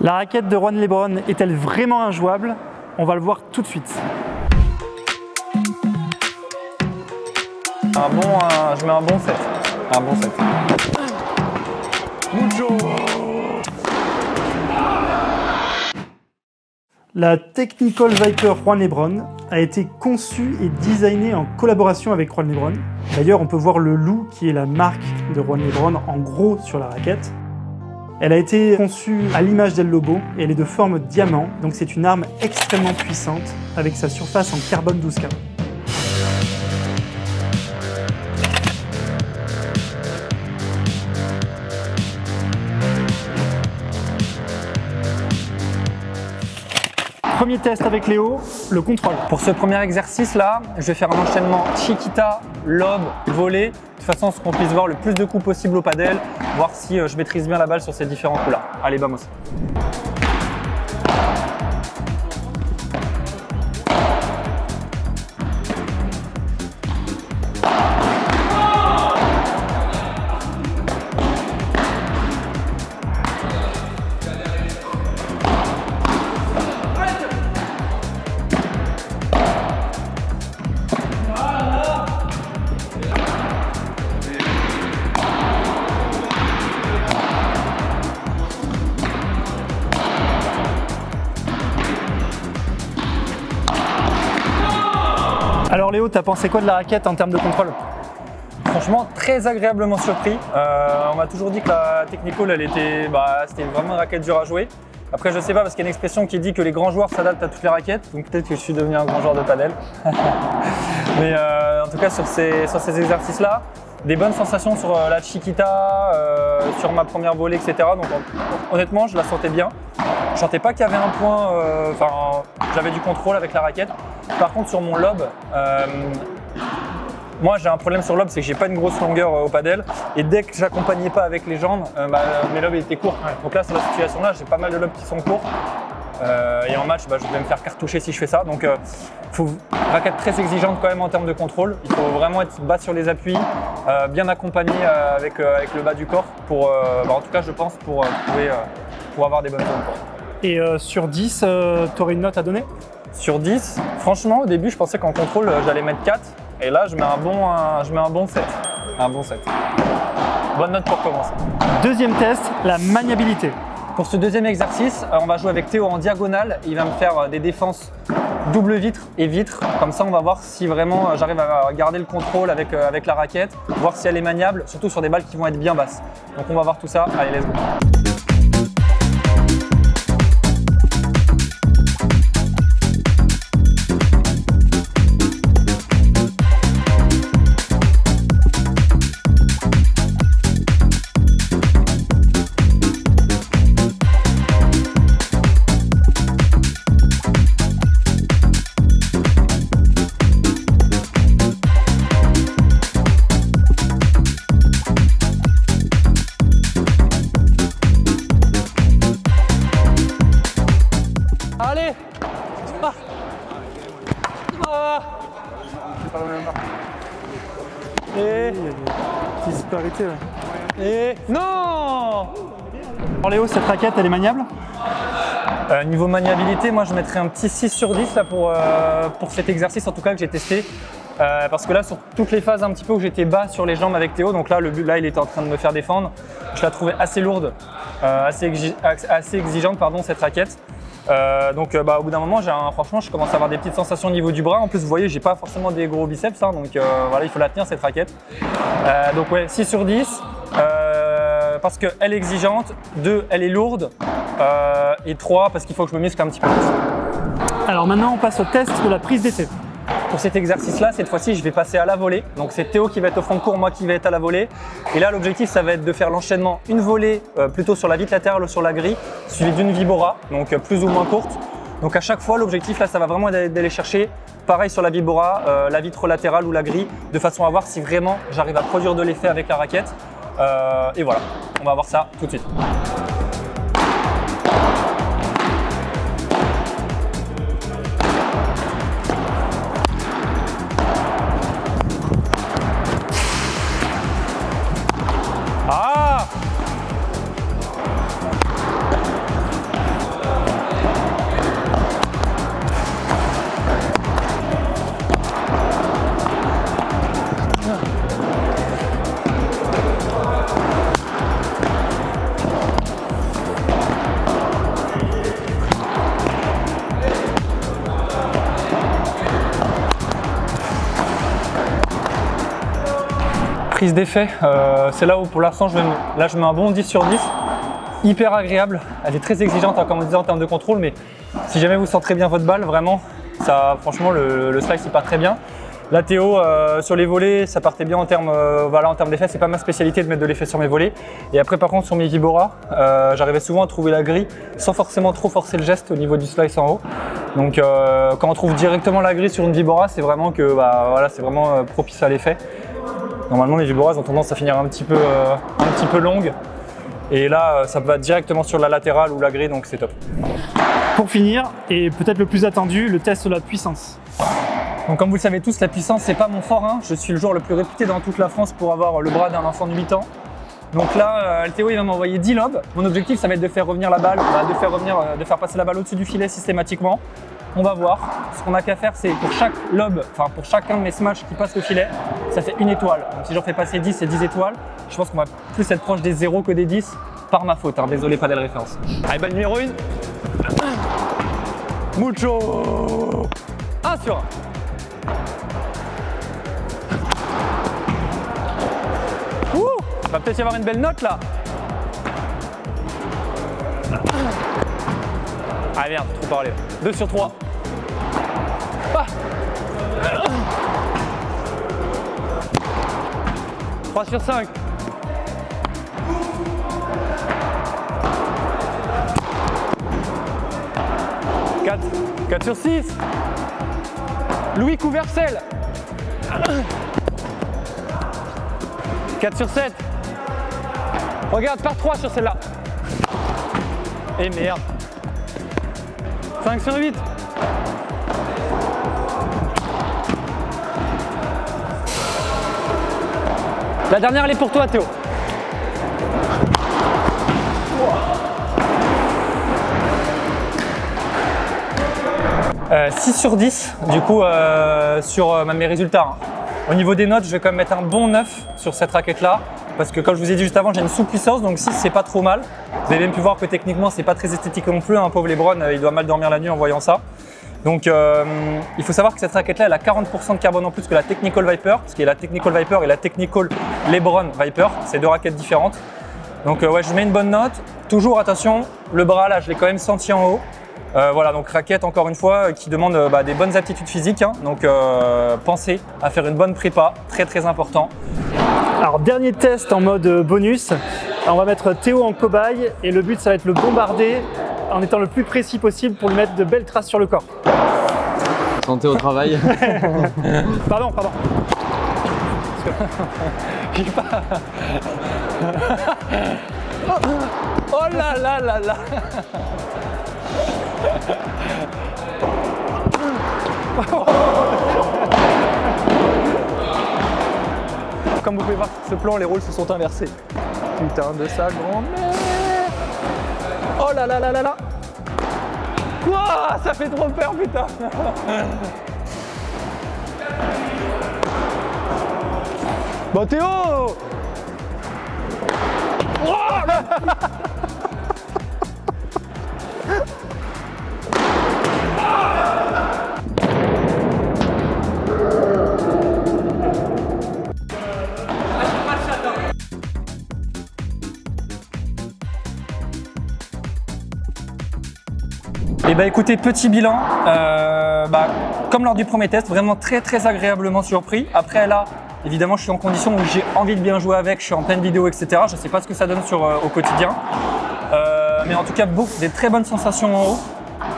La raquette de Juan Lebron est-elle vraiment injouable? On va le voir tout de suite. Je mets un bon 7. Un bon 7. Mucho. La Technical Viper Juan Lebron a été conçue et designée en collaboration avec Juan Lebron. D'ailleurs, on peut voir le loup qui est la marque de Juan Lebron en gros sur la raquette. Elle a été conçue à l'image d'El Lobo et elle est de forme diamant, donc c'est une arme extrêmement puissante avec sa surface en carbone 12K. Premier test avec Léo, le contrôle. Pour ce premier exercice là, je vais faire un enchaînement chiquita, lob, volley, de façon à ce qu'on puisse voir le plus de coups possible au padel, voir si je maîtrise bien la balle sur ces différents coups là. Allez, vamos. Alors Léo, t'as pensé quoi de la raquette en termes de contrôle? Franchement, très agréablement surpris. On m'a toujours dit que la Technical, c'était vraiment une raquette dure à jouer. Après, je sais pas, parce qu'il y a une expression qui dit que les grands joueurs s'adaptent à toutes les raquettes, donc peut-être que je suis devenu un grand joueur de padel. Mais en tout cas, sur ces exercices-là, des bonnes sensations sur la chiquita, sur ma première volée, etc. Donc honnêtement, je la sentais bien. Je sentais pas qu'il y avait un point, j'avais du contrôle avec la raquette. Par contre, sur mon lob, moi j'ai un problème sur lob, c'est que j'ai pas une grosse longueur au padel. Et dès que j'accompagnais pas avec les jambes, mes lobs étaient courts. Donc là, sur la situation-là, j'ai pas mal de lobs qui sont courts. Et en match, je vais me faire cartoucher si je fais ça. Donc, faut une raquette très exigeante quand même en termes de contrôle. Il faut vraiment être bas sur les appuis, bien accompagné avec le bas du corps, pour, en tout cas, je pense, pour avoir des bonnes zones. Et sur 10, tu aurais une note à donner? Sur 10, franchement, au début, je pensais qu'en contrôle, j'allais mettre 4. Et là, je mets un bon 7. Un bon 7. Bonne note pour commencer. Deuxième test, la maniabilité. Pour ce deuxième exercice, on va jouer avec Théo en diagonale. Il va me faire des défenses double vitre et vitre. Comme ça, on va voir si vraiment j'arrive à garder le contrôle avec la raquette, voir si elle est maniable, surtout sur des balles qui vont être bien basses. Donc on va voir tout ça. Allez, let's go. Allez! Et... Disparité, ouais. Et... Non! Alors Léo, cette raquette, elle est maniable? Niveau maniabilité, moi je mettrais un petit 6 sur 10 là, pour cet exercice en tout cas que j'ai testé. Parce que là, sur toutes les phases un petit peu où j'étais bas sur les jambes avec Théo, donc là, il était en train de me faire défendre. Je la trouvais assez lourde, assez exigeante, pardon, cette raquette. Donc au bout d'un moment, franchement, je commence à avoir des petites sensations au niveau du bras. En plus, vous voyez, j'ai pas forcément des gros biceps, hein, donc voilà, il faut la tenir cette raquette. Donc ouais, 6 sur 10. Parce qu'elle est exigeante, 2, elle est lourde, et 3, parce qu'il faut que je me muscle un petit peu plus. Alors maintenant, on passe au test de la prise d'essai. Pour cet exercice-là, cette fois-ci, je vais passer à la volée. Donc c'est Théo qui va être au fond de cours, moi qui vais être à la volée. Et là, l'objectif, ça va être de faire l'enchaînement, une volée plutôt sur la vitre latérale ou sur la grille, suivie d'une vibora, donc plus ou moins courte. Donc à chaque fois, l'objectif, là, ça va vraiment être d'aller chercher, pareil sur la vibora, la vitre latérale ou la grille, de façon à voir si vraiment j'arrive à produire de l'effet avec la raquette. Et voilà, on va voir ça tout de suite. prise d'effet. C'est là où pour l'instant je mets un bon 10 sur 10. Hyper agréable, elle est très exigeante comme on disait en termes de contrôle, mais si jamais vous centrez bien votre balle, vraiment, ça, franchement le slice il part très bien. La Théo, sur les volets, ça partait bien en termes d'effet, c'est pas ma spécialité de mettre de l'effet sur mes volets. Et après par contre sur mes Vibora, j'arrivais souvent à trouver la grille sans forcément trop forcer le geste au niveau du slice en haut. Donc quand on trouve directement la grille sur une Vibora, c'est vraiment que c'est vraiment propice à l'effet. Normalement les Viboras ont tendance à finir un petit peu longues. Et là, ça va directement sur la latérale ou la grille, donc c'est top. Pour finir, et peut-être le plus attendu, le test de la puissance. Donc comme vous le savez tous, la puissance, c'est pas mon fort. Hein. Je suis le joueur le plus réputé dans toute la France pour avoir le bras d'un enfant de 8 ans. Donc là, Théo, il va m'envoyer 10 lobes. Mon objectif, ça va être de faire revenir la balle, de faire passer la balle au-dessus du filet systématiquement. On va voir. Ce qu'on a qu'à faire, c'est pour chaque lobe, enfin pour chacun de mes smash qui passe au filet, ça fait une étoile. Donc si j'en fais passer 10, c'est 10 étoiles. Je pense qu'on va plus être proche des 0 que des 10 par ma faute. Hein. Désolé, pas de référence. Allez, balle numéro 1. Mucho. 1 sur 1. Ouh, va peut-être y avoir une belle note là. Ah merde, trop parlé. 2 sur 3. Ah. 3 sur 5. 4 sur 6. Louis Couvercel. 4 sur 7. Regarde, par 3 sur celle-là. Et merde. 5 sur 8. La dernière, elle est pour toi, Théo. 6 sur 10, du coup, sur mes résultats. Hein. Au niveau des notes, je vais quand même mettre un bon 9 sur cette raquette-là. Parce que comme je vous ai dit juste avant, j'ai une sous-puissance, donc 6 c'est pas trop mal. Vous avez même pu voir que techniquement c'est pas très esthétique non plus, hein. Pauvre Lebron, il doit mal dormir la nuit en voyant ça. Donc il faut savoir que cette raquette là elle a 40% de carbone en plus que la Technical Viper, parce qu'il y a la Technical Viper et la Technical Lebron Viper, c'est deux raquettes différentes. Donc ouais, je mets une bonne note. Toujours attention, le bras là je l'ai quand même senti en haut. Voilà, donc raquette encore une fois qui demande des bonnes aptitudes physiques, hein. Donc pensez à faire une bonne prépa, très important. Alors dernier test en mode bonus, alors, on va mettre Théo en cobaye et le but ça va être le bombarder en étant le plus précis possible pour lui mettre de belles traces sur le corps. Santé au travail. Pardon. J'ai pas... Oh là là là là. Comme vous pouvez voir sur ce plan, les rôles se sont inversés. Putain de sa grand-mère. Oh là là là là là. Quoi? Ça fait trop peur, putain. Bon Théo. Oh Et bah écoutez, petit bilan, comme lors du premier test, vraiment très agréablement surpris. Après là, évidemment je suis en condition où j'ai envie de bien jouer avec, je suis en pleine vidéo, etc. Je ne sais pas ce que ça donne au quotidien. Mais en tout cas, des très bonnes sensations en haut.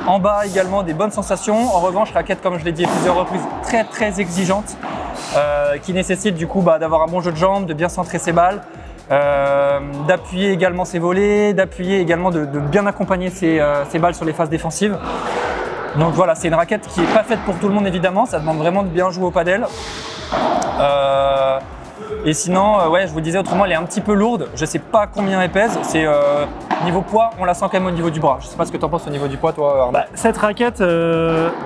En bas également, des bonnes sensations. En revanche, raquette, comme je l'ai dit à plusieurs reprises, très exigeante, qui nécessite du coup d'avoir un bon jeu de jambes, de bien centrer ses balles. D'appuyer également ses volets, d'appuyer également de bien accompagner ses balles sur les phases défensives. Donc voilà, c'est une raquette qui n'est pas faite pour tout le monde évidemment, ça demande vraiment de bien jouer au padel. Et sinon, ouais, je vous disais autrement, elle est un petit peu lourde, je ne sais pas combien elle pèse, c'est niveau poids, on la sent quand même au niveau du bras. Je ne sais pas ce que tu en penses au niveau du poids toi Arnaud. Cette raquette,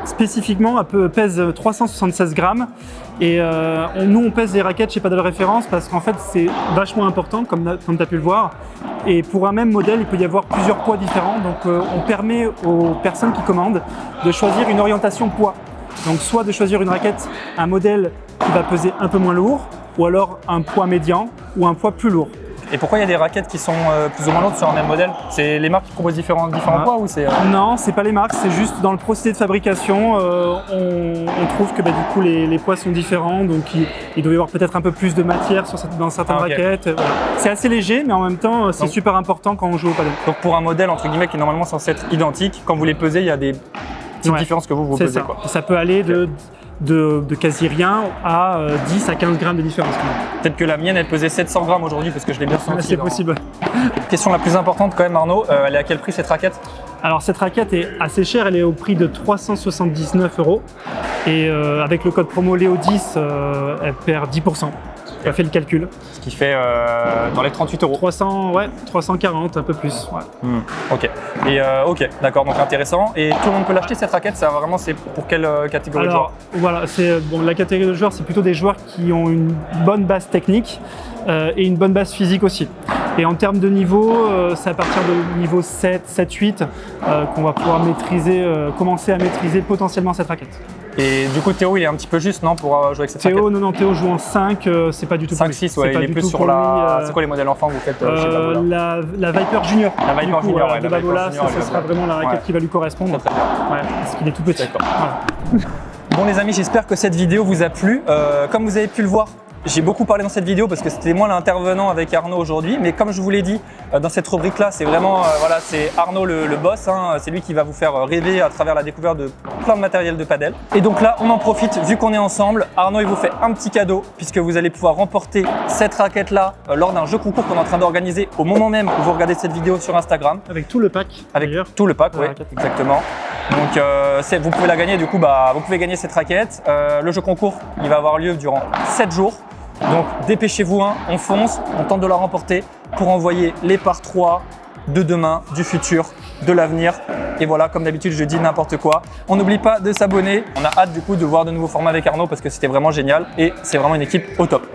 spécifiquement, pèse 376 grammes. Et nous, on pèse les raquettes chez Padel Référence parce qu'en fait, c'est vachement important, comme tu as pu le voir. Et pour un même modèle, il peut y avoir plusieurs poids différents. Donc, on permet aux personnes qui commandent de choisir une orientation poids. Donc, soit de choisir une raquette, un modèle qui va peser un peu moins lourd, ou alors un poids médian ou un poids plus lourd. Et pourquoi il y a des raquettes qui sont plus ou moins lourdes sur un même modèle? C'est les marques qui proposent différents poids ou c'est… Non, c'est pas les marques, c'est juste dans le procédé de fabrication, on trouve que du coup les poids sont différents, donc il doit y avoir peut-être un peu plus de matière dans certaines raquettes. Voilà. C'est assez léger, mais en même temps c'est super important quand on joue au padel. Donc pour un modèle entre guillemets qui est normalement censé être identique, quand vous les pesez, il y a des petites différences que vous pesez. Quoi. Ça peut aller de quasi rien à 10 à 15 grammes de différence. Peut-être que la mienne elle pesait 700 grammes aujourd'hui parce que je l'ai bien senti. C'est possible. Question la plus importante quand même Arnaud, elle est à quel prix cette raquette? Alors cette raquette est assez chère, elle est au prix de 379 € et avec le code promo Léo10 elle perd 10%. On a fait le calcul. Ce qui fait dans les 38 €. 340, un peu plus. Ouais. Ok. Et ok, d'accord, donc intéressant. Et tout le monde peut l'acheter cette raquette, ça vraiment c'est pour quelle catégorie de joueurs? Voilà, la catégorie de joueurs, c'est plutôt des joueurs qui ont une bonne base technique et une bonne base physique aussi. Et en termes de niveau, c'est à partir de niveau 7, 8 qu'on va pouvoir commencer à maîtriser potentiellement cette raquette. Et du coup, Théo, il est un petit peu juste, non, pour jouer avec cette raquette? Non, Théo joue en 5, c'est pas du tout 5-6, ouais, il est plus sur la… C'est quoi les modèles enfants que vous faites chez Babolat? La Viper Junior. La Viper Junior, ouais, de Babolat, ça sera vraiment la raquette qui va lui correspondre. Très bien. Ouais, parce qu'il est tout petit. D'accord. Voilà. Bon les amis, j'espère que cette vidéo vous a plu. Comme vous avez pu le voir, j'ai beaucoup parlé dans cette vidéo parce que c'était moi l'intervenant avec Arnaud aujourd'hui, mais comme je vous l'ai dit, dans cette rubrique là, c'est vraiment voilà, c'est Arnaud le boss, hein, c'est lui qui va vous faire rêver à travers la découverte de plein de matériel de padel. Et donc là, on en profite, vu qu'on est ensemble, Arnaud il vous fait un petit cadeau puisque vous allez pouvoir remporter cette raquette là lors d'un jeu concours qu'on est en train d'organiser au moment même où vous regardez cette vidéo sur Instagram. Avec tout le pack. Avec tout le pack, oui, exactement. Donc vous pouvez la gagner, du coup vous pouvez gagner cette raquette. Le jeu concours, il va avoir lieu durant 7 jours. Donc dépêchez-vous, on fonce, on tente de la remporter pour envoyer les par 3 de demain, du futur, de l'avenir. Et voilà, comme d'habitude, je dis n'importe quoi. On n'oublie pas de s'abonner. On a hâte du coup de voir de nouveaux formats avec Arnaud parce que c'était vraiment génial et c'est vraiment une équipe au top.